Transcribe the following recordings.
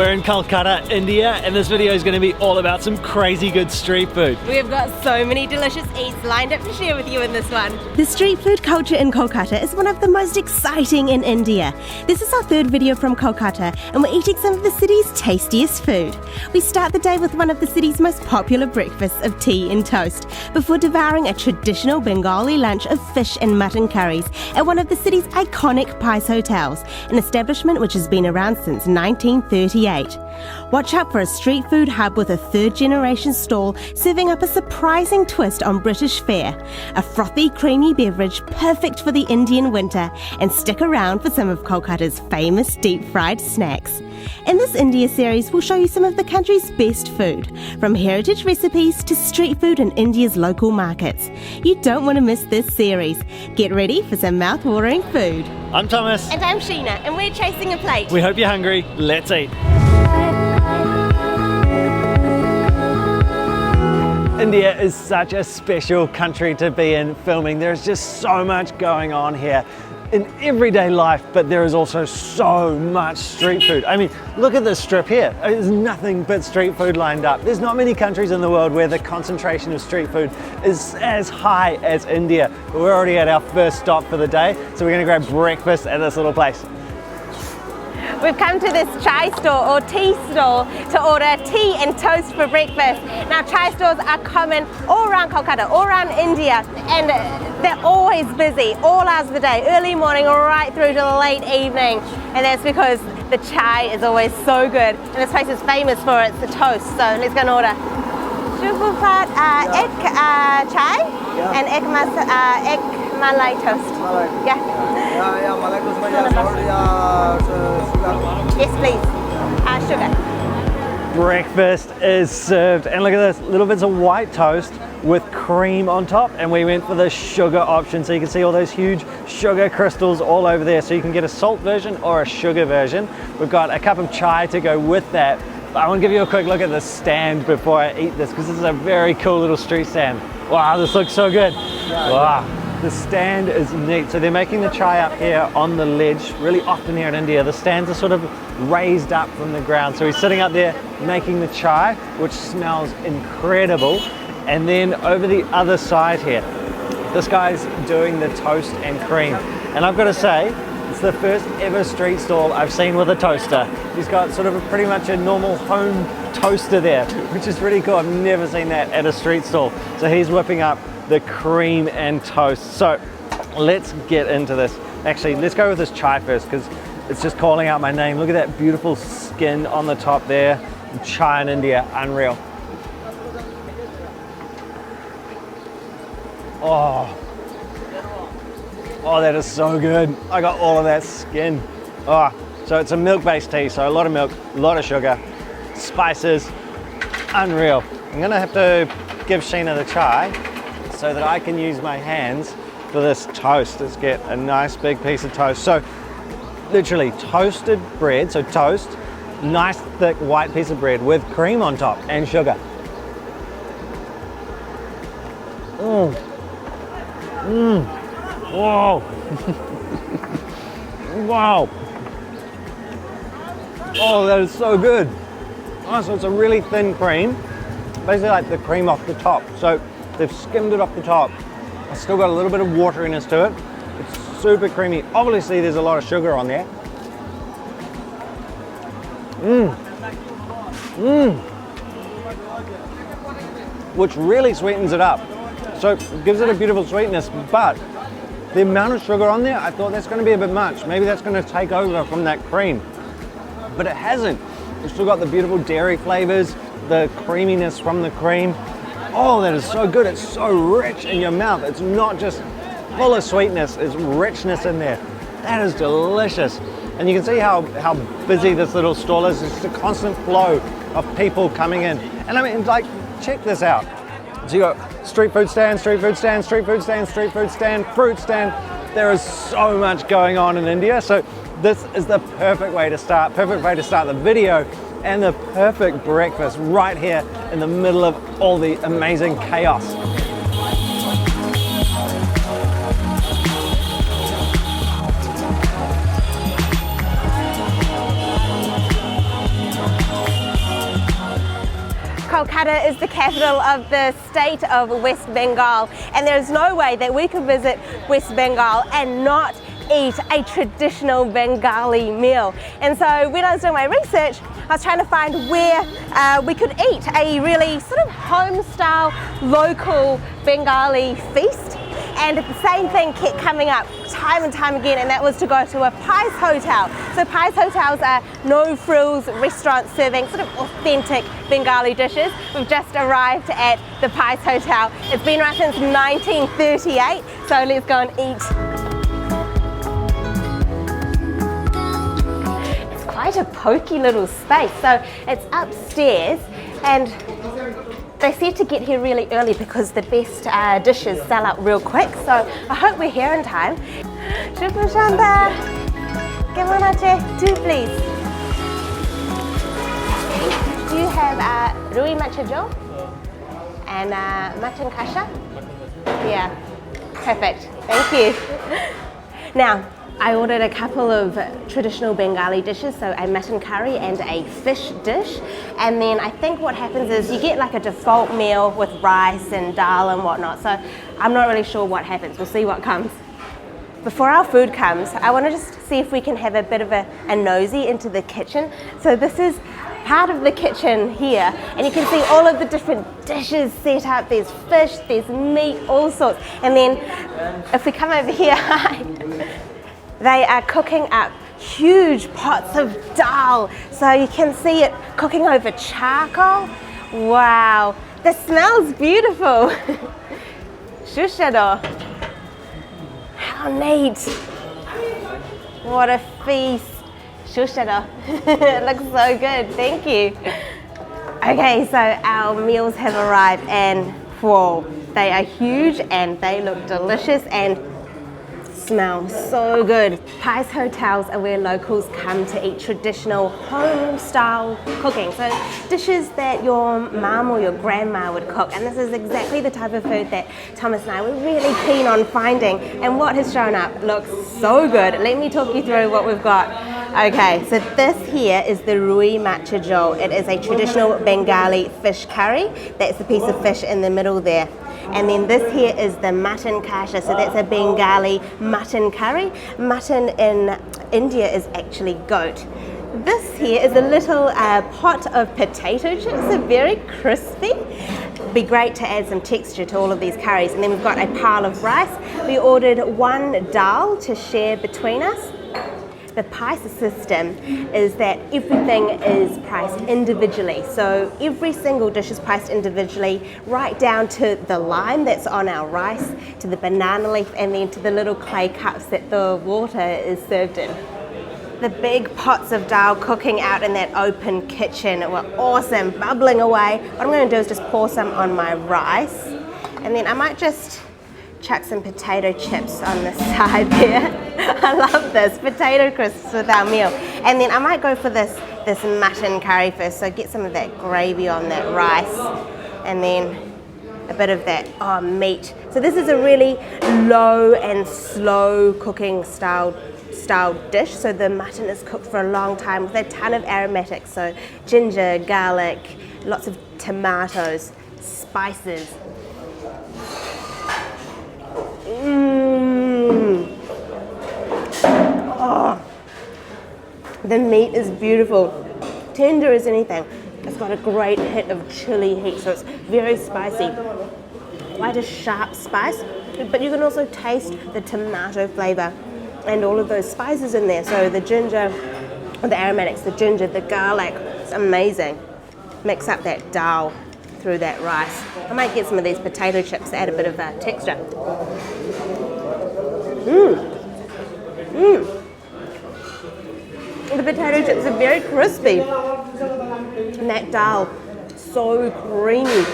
We're in Kolkata, India, and this video is going to be all about some crazy good street food. We have got so many delicious eats lined up to share with you in this one. The street food culture in Kolkata is one of the most exciting in India. This is our third video from Kolkata, and we're eating some of the city's tastiest food. We start the day with one of the city's most popular breakfasts of tea and toast, before devouring a traditional Bengali lunch of fish and mutton curries at one of the city's iconic Pice Hotels, an establishment which has been around since 1938. Watch out for a street food hub with a third-generation stall serving up a surprising twist on British fare. A frothy, creamy beverage perfect for the Indian winter, and stick around for some of Kolkata's famous deep-fried snacks. In this India series, we'll show you some of the country's best food, from heritage recipes to street food in India's local markets. You don't want to miss this series. Get ready for some mouth-watering food. I'm Thomas. And I'm Sheena, and we're chasing a plate. We hope you're hungry. Let's eat. India is such a special country to be in filming. There's just so much going on here in everyday life, but there is also so much street food. I mean, look at this strip here. There's nothing but street food lined up. There's not many countries in the world where the concentration of street food is as high as India. But we're already at our first stop for the day, so we're gonna grab breakfast at this little place. We've come to this chai store or tea store to order tea and toast for breakfast. Now, chai stores are common all around Kolkata, all around India, and they're always busy, all hours of the day, early morning right through to the late evening. And that's because the chai is always so good. And this place is famous for its toast, so let's go and order. Shukufat egg chai and egg malai toast. Malai. Yeah. Malai toast sugar. Yes, please. Sugar. Breakfast is served, and look at this, little bits of white toast with cream on top, and we went for the sugar option, so you can see all those huge sugar crystals all over there, so you can get a salt version or a sugar version. We've got a cup of chai to go with that. I want to give you a quick look at the stand before I eat this, because this is a very cool little street stand. Wow, this looks so good. Wow. The stand is neat. So they're making the chai up here on the ledge. Really often here in India, the stands are sort of raised up from the ground. So he's sitting up there making the chai, which smells incredible. And then over the other side here, this guy's doing the toast and cream. And I've got to say, it's the first ever street stall I've seen with a toaster. He's got sort of pretty much a normal home toaster there, which is really cool. I've never seen that at a street stall. So he's whipping up the cream and toast. So let's get into this. Actually, let's go with this chai first, because it's just calling out my name. Look at that beautiful skin on the top there. Chai in India, unreal. Oh, that is so good. I got all of that skin. So it's a milk-based tea, so a lot of milk, a lot of sugar, spices, unreal. I'm gonna have to give Sheena the chai so that I can use my hands for this toast. Let's get a nice big piece of toast. So literally toasted bread, so toast, nice thick white piece of bread with cream on top and sugar. Whoa. Wow. Oh, that is so good. Oh, so it's a really thin cream, basically like the cream off the top. So they've skimmed it off the top. It's still got a little bit of wateriness to it. It's super creamy. Obviously, there's a lot of sugar on there. Which really sweetens it up. So it gives it a beautiful sweetness, but the amount of sugar on there, I thought that's going to be a bit much. Maybe that's going to take over from that cream, but it hasn't. It's still got the beautiful dairy flavors, the creaminess from the cream. Oh, that is so good. It's so rich in your mouth. It's not just full of sweetness, it's richness in there. That is delicious. And you can see how busy this little stall is. It's just a constant flow of people coming in. And I mean, like, check this out. So you got street food stand, street food stand, street food stand, street food stand, fruit stand. There is so much going on in India. So this is the perfect way to start the video, and the perfect breakfast right here in the middle of all the amazing chaos. Kolkata is the capital of the state of West Bengal, and there is no way that we could visit West Bengal and not eat a traditional Bengali meal. And so when I was doing my research, I was trying to find where we could eat a really sort of home-style, local Bengali feast. And the same thing kept coming up time and time again, and that was to go to a Pice Hotel. So Pice Hotels are no-frills restaurants serving sort of authentic Bengali dishes. We've just arrived at the Pice Hotel. It's been around since 1938, so let's go and eat. It's quite a pokey little space. So it's upstairs, and they said to get here really early because the best dishes sell out real quick, so I hope we're here in time. Shukra Shanta, Kamanache, 2 please. Do you have rupee matcha jhol and mutton kasha? Yeah, perfect, thank you. Now, I ordered a couple of traditional Bengali dishes, so a mutton curry and a fish dish. And then I think what happens is you get like a default meal with rice and dal and whatnot. So I'm not really sure what happens. We'll see what comes. Before our food comes, I want to just see if we can have a bit of a nosy into the kitchen. So this is part of the kitchen here, and you can see all of the different dishes set up. There's fish, there's meat, all sorts. And then if we come over here, they are cooking up huge pots of dal. So you can see it cooking over charcoal. Wow, the smell's beautiful. Shushado. How neat. What a feast. Shushado. It looks so good, thank you. Okay, so our meals have arrived, and whoa, they are huge and they look delicious and smell so good. Pice Hotels are where locals come to eat traditional home-style cooking. So dishes that your mum or your grandma would cook. And this is exactly the type of food that Thomas and I were really keen on finding. And what has shown up looks so good. Let me talk you through what we've got. Okay, so this here is the rupee matcha jhol. It is a traditional Bengali fish curry. That's the piece of fish in the middle there. And then this here is the mutton kasha, so that's a Bengali mutton curry. Mutton in India is actually goat. This here is a little pot of potato chips. They're very crispy. Be great to add some texture to all of these curries. And then we've got a pile of rice. We ordered 1 dal to share between us. The Pice system is that everything is priced individually. So every single dish is priced individually, right down to the lime that's on our rice, to the banana leaf, and then to the little clay cups that the water is served in. The big pots of dal cooking out in that open kitchen were awesome, bubbling away. What I'm going to do is just pour some on my rice, and then I might just chuck some potato chips on the side there. I love this, potato crisps with our meal. And then I might go for this mutton curry first, so get some of that gravy on that rice, and then a bit of that meat. So this is a really low and slow cooking style dish. So the mutton is cooked for a long time with a ton of aromatics, so ginger, garlic, lots of tomatoes, spices. Oh, the meat is beautiful, tender as anything. It's got a great hit of chili heat, so it's very spicy. Quite a sharp spice, but you can also taste the tomato flavor and all of those spices in there. So the ginger, the aromatics, the ginger, the garlic, it's amazing. Mix up that dal through that rice. I might get some of these potato chips to add a bit of texture. The potato chips are very crispy. And that dal, so creamy,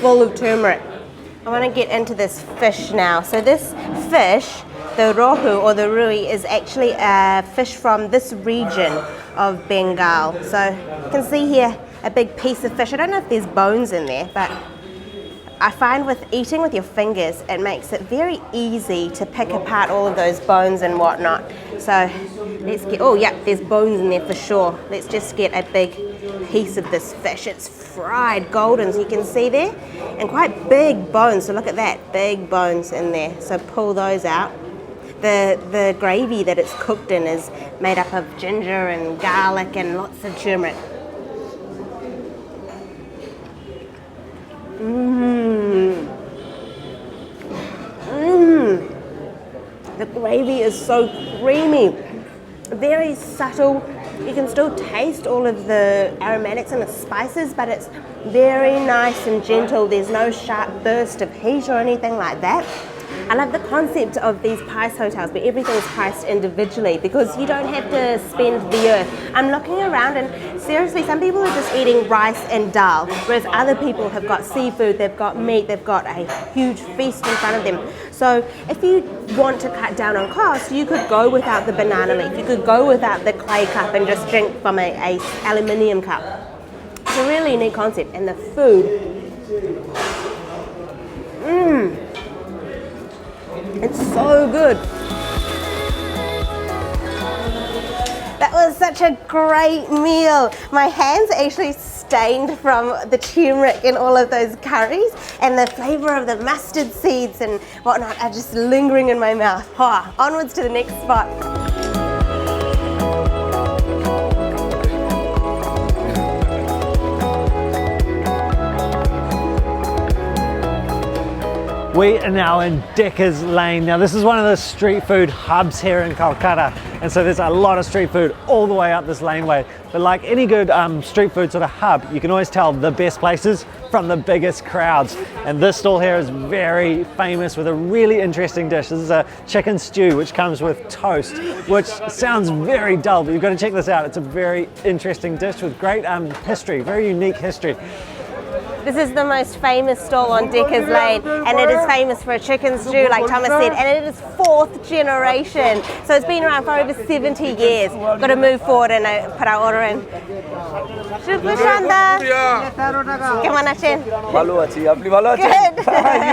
full of turmeric. I want to get into this fish now. So this fish, the rohu or the rui, is actually a fish from this region of Bengal. So you can see here a big piece of fish. I don't know if there's bones in there, but I find with eating with your fingers, it makes it very easy to pick apart all of those bones and whatnot. So let's get, oh yeah, there's bones in there for sure. Let's just get a big piece of this fish. It's fried golden, so you can see there, and quite big bones. So look at that, big bones in there. So pull those out. The gravy that it's cooked in is made up of ginger and garlic and lots of turmeric. The gravy is so creamy, very subtle. You can still taste all of the aromatics and the spices, but it's very nice and gentle. There's no sharp burst of heat or anything like that. I love the concept of these Pice Hotels where everything's priced individually because you don't have to spend the earth. I'm looking around and seriously, some people are just eating rice and dal, whereas other people have got seafood, they've got meat, they've got a huge feast in front of them. So if you want to cut down on cost, you could go without the banana leaf, you could go without the clay cup and just drink from a aluminium cup. It's a really neat concept, and the food. It's so good. That was such a great meal. My hands are actually stained from the turmeric in all of those curries, and the flavour of the mustard seeds and whatnot are just lingering in my mouth. Oh, onwards to the next spot. We are now in Dacres Lane. Now this is one of the street food hubs here in Kolkata, and so there's a lot of street food all the way up this laneway. But like any good street food sort of hub, you can always tell the best places from the biggest crowds. And this stall here is very famous with a really interesting dish. This is a chicken stew which comes with toast, which sounds very dull, but you've got to check this out. It's a very interesting dish with great history, very unique history. This is the most famous stall on Dacres Lane, and it is famous for a chicken stew, like Thomas said, and it is 4th generation. So it's been around for over 70 years. Got to move forward and put our order in. You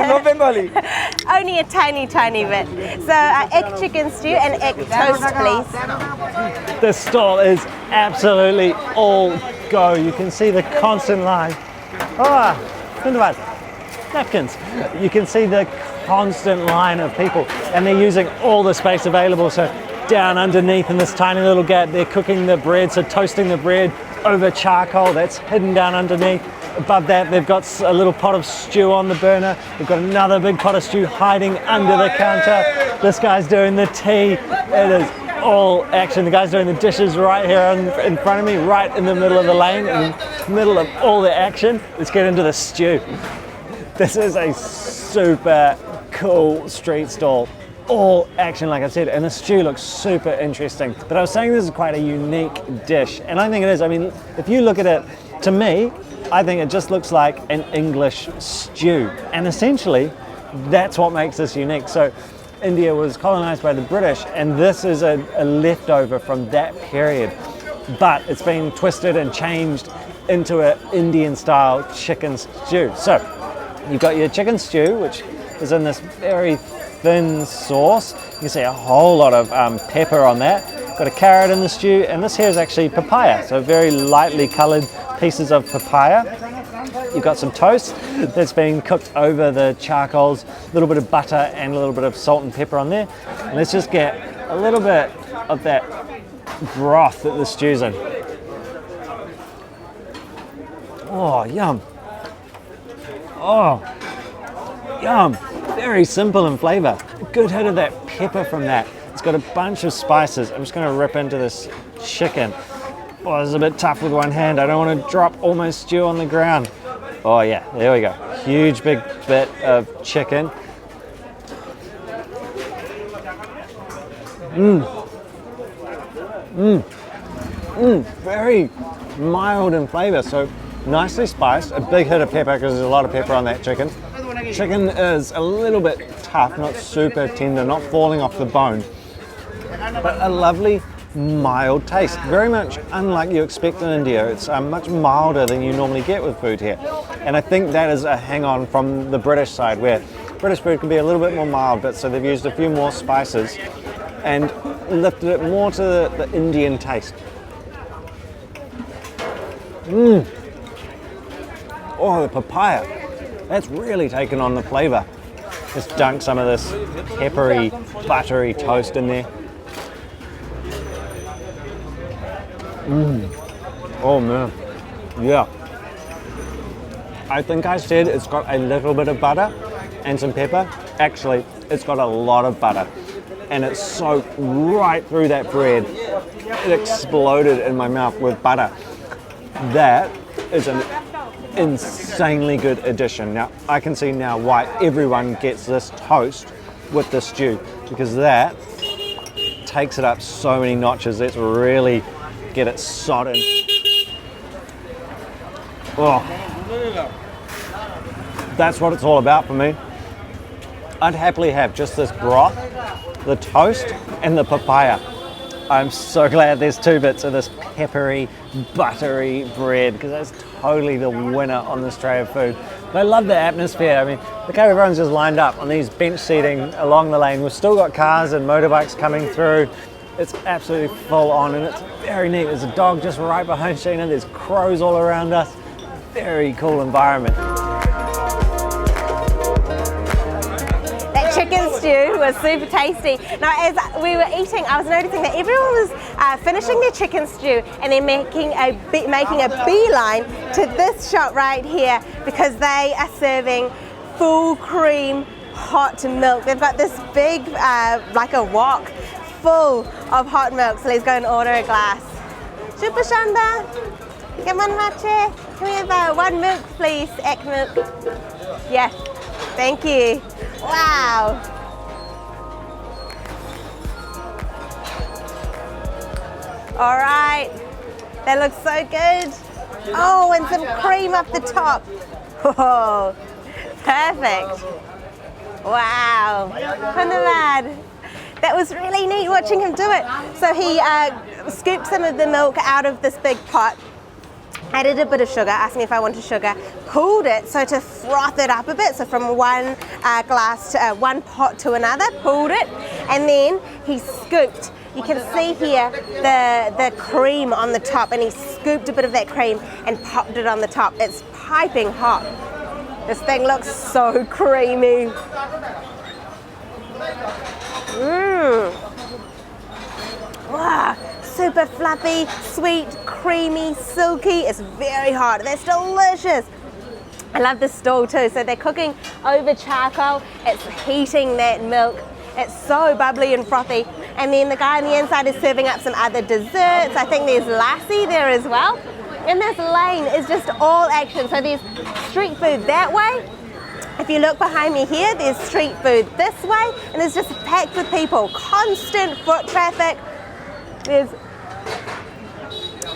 know Bengali? Only a tiny, tiny bit. So egg chicken stew and egg toast, please. This stall is absolutely all go. You can see the constant line. Napkins. You can see the constant line of people, and they're using all the space available. So down underneath in this tiny little gap, they're cooking the bread, so toasting the bread over charcoal that's hidden down underneath. Above that, they've got a little pot of stew on the burner. They've got another big pot of stew hiding under the counter. This guy's doing the tea. It is all action. The guy's doing the dishes right here in front of me, right in the middle of the lane, in the middle of all the action. Let's get into the stew. This is a super cool street stall. All action, like I said, and the stew looks super interesting. But I was saying this is quite a unique dish, and I think it is. I mean, if you look at it, to me, I think it just looks like an English stew. And essentially, that's what makes this unique. So India was colonized by the British, and this is a leftover from that period, but it's been twisted and changed into an Indian style chicken stew. So you've got your chicken stew, which is in this very thin sauce. You can see a whole lot of pepper on that. Got a carrot in the stew, and this here is actually papaya, so very lightly colored pieces of papaya. You've got some toast that's been cooked over the charcoals, a little bit of butter and a little bit of salt and pepper on there. And let's just get a little bit of that broth that the stew's in. Oh, yum. Oh, yum. Very simple in flavor. A good hit of that pepper from that. It's got a bunch of spices. I'm just going to rip into this chicken. Oh, this is a bit tough with one hand. I don't want to drop all my stew on the ground. Oh yeah, there we go. Huge big bit of chicken. Very mild in flavor, so nicely spiced. A big hit of pepper because there's a lot of pepper on that chicken. Chicken is a little bit tough, not super tender, not falling off the bone, but a lovely mild taste, very much unlike you expect in India. It's much milder than you normally get with food here, and I think that is a hang-on from the British side, where British food can be a little bit more mild, but so they've used a few more spices and lifted it more to the Indian taste. Oh, the papaya. That's really taken on the flavour. Just dunk some of this peppery, buttery toast in there. Oh man, yeah. I think I said it's got a little bit of butter and some pepper. Actually, it's got a lot of butter and it's soaked right through that bread. It exploded in my mouth with butter. That is an insanely good addition. Now, I can see now why everyone gets this toast with the stew, because that takes it up so many notches. Let's really get it sodden. Oh, that's what it's all about for me. I'd happily have just this broth, the toast, and the papaya. I'm so glad there's 2 bits of this peppery, buttery bread, because that's totally the winner on this tray of food. But I love the atmosphere. I mean, look how everyone's just lined up on these bench seating along the lane. We've still got cars and motorbikes coming through. It's absolutely full on and it's very neat. There's a dog just right behind Sheena. There's crows all around us. Very cool environment. That chicken stew was super tasty. Now, as we were eating, I was noticing that everyone was finishing their chicken stew and then making a beeline to this shop right here, because they are serving full cream hot milk. They've got this big, like a wok, full of hot milk. So let's go and order a glass. Super Shanda, come on, Mache. Can we have 1 milk, please? Egg milk. Yes, thank you. Wow. All right, that looks so good. Oh, and some cream up the top. Oh, perfect. Wow, Hundredth. That was really neat watching him do it. So he scooped some of the milk out of this big pot, added a bit of sugar, asked me if I wanted sugar, cooled it so to froth it up a bit, so from one glass to one pot to another, pulled it, and then he scooped. You can see here the cream on the top, and he scooped a bit of that cream and popped it on the top. It's piping hot. This thing looks so creamy. Wow, super fluffy, sweet, creamy, silky. It's very hot. That's delicious. I love this stall too. So they're cooking over charcoal. It's heating that milk. It's so bubbly and frothy. And then the guy on the inside is serving up some other desserts. I think there's lassi there as well. And this lane is just all action. So there's street food that way. If you look behind me here, there's street food this way, and it's just packed with people. Constant foot traffic. There's,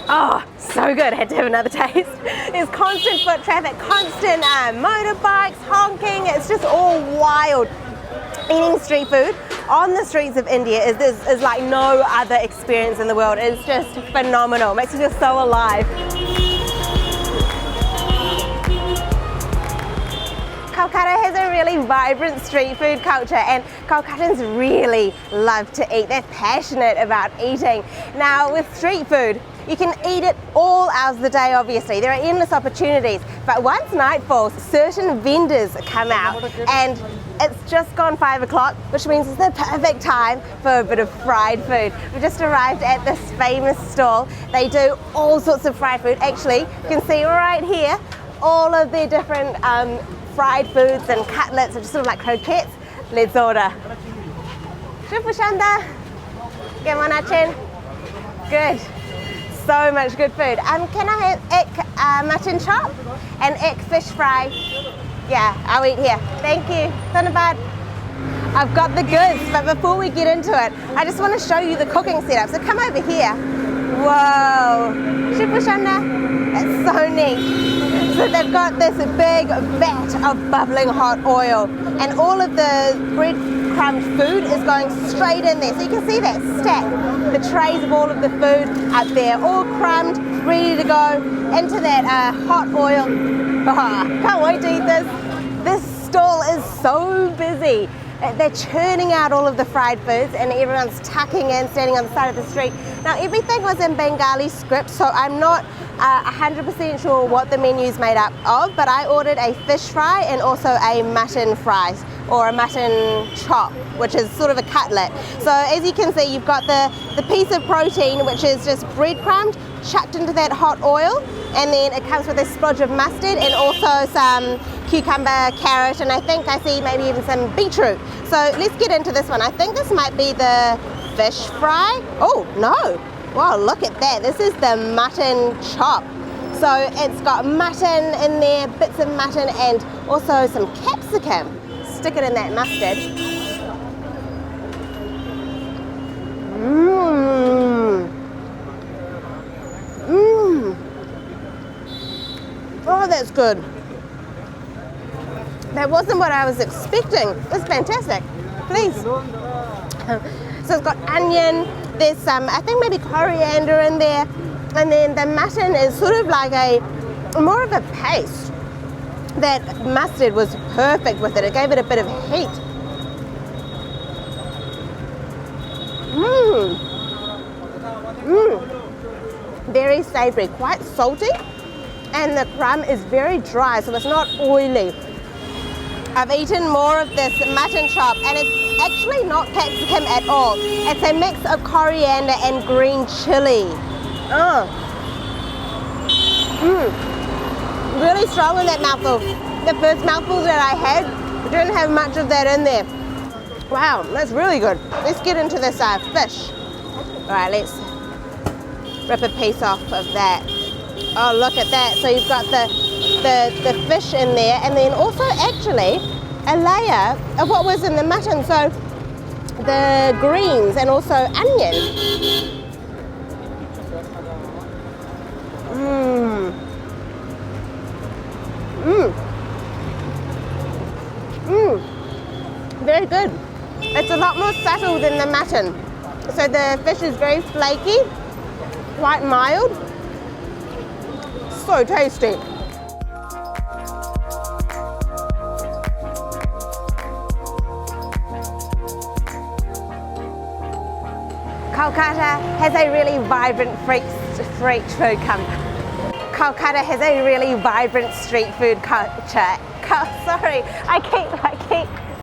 oh, so good. I had to have another taste. There's constant foot traffic, constant motorbikes, honking. It's just all wild. Eating street food on the streets of India is like no other experience in the world. It's just phenomenal. It makes you feel so alive. Kolkata has a really vibrant street food culture, and Kolkatans really love to eat. They're passionate about eating. Now, with street food, you can eat it all hours of the day, obviously. There are endless opportunities, but once night falls, certain vendors come out, and it's just gone 5 o'clock, which means it's the perfect time for a bit of fried food. We just arrived at this famous stall. They do all sorts of fried food. Actually, you can see right here all of their different fried foods and cutlets, are just sort of like croquettes. Let's order. Super Shanda. Gimana, good. So much good food. Can I have egg mutton chop and egg fish fry? Yeah, I'll eat here. Thank you. Dhanyavad. I've got the goods, but before we get into it, I just want to show you the cooking setup. So come over here. Whoa. Super Shanda. It's so neat. So they've got this big vat of bubbling hot oil, and all of the breadcrumbed food is going straight in there. So you can see that stack, the trays of all of the food up there, all crumbed, ready to go into that hot oil. Oh, can't wait to eat this. This stall is so busy. They're churning out all of the fried foods, and everyone's tucking in, standing on the side of the street. Now, everything was in Bengali script, so I'm not 100% sure what the menu's made up of, but I ordered a fish fry and also a mutton fry, or a mutton chop, which is sort of a cutlet. So as you can see, you've got the piece of protein, which is just breadcrumbed, chucked into that hot oil, and then it comes with a splodge of mustard and also some cucumber, carrot, and I think I see maybe even some beetroot. So let's get into this one. I think this might be the fish fry. Oh no, wow, look at that. This is the mutton chop. So it's got mutton in there, bits of mutton, and also some capsicum. Stick it in that mustard. Mmm. Mmm. Oh, that's good. That wasn't what I was expecting. It's fantastic. Please. So it's got onion, there's some, I think maybe coriander in there, and then the mutton is sort of like more of a paste. That mustard was perfect with it. It gave it a bit of heat. Mmm. Mmm. Very savoury, quite salty, and the crumb is very dry, so it's not oily. I've eaten more of this mutton chop, and it's actually not capsicum at all. It's a mix of coriander and green chili. Oh. Mmm. Really strong in that mouthful. The first mouthful that I had didn't have much of that in there. Wow, that's really good. Let's get into this fish. All right, let's rip a piece off of that. Oh, look at that. So you've got the fish in there, and then also actually a layer of what was in the mutton. So the greens and also onion. Mmm. Mmm. Mmm. Very good. It's a lot more subtle than the mutton. So the fish is very flaky, quite mild. So tasty. Kolkata has a really vibrant street food culture. Kolkata has a really vibrant street food culture. Sorry, I keep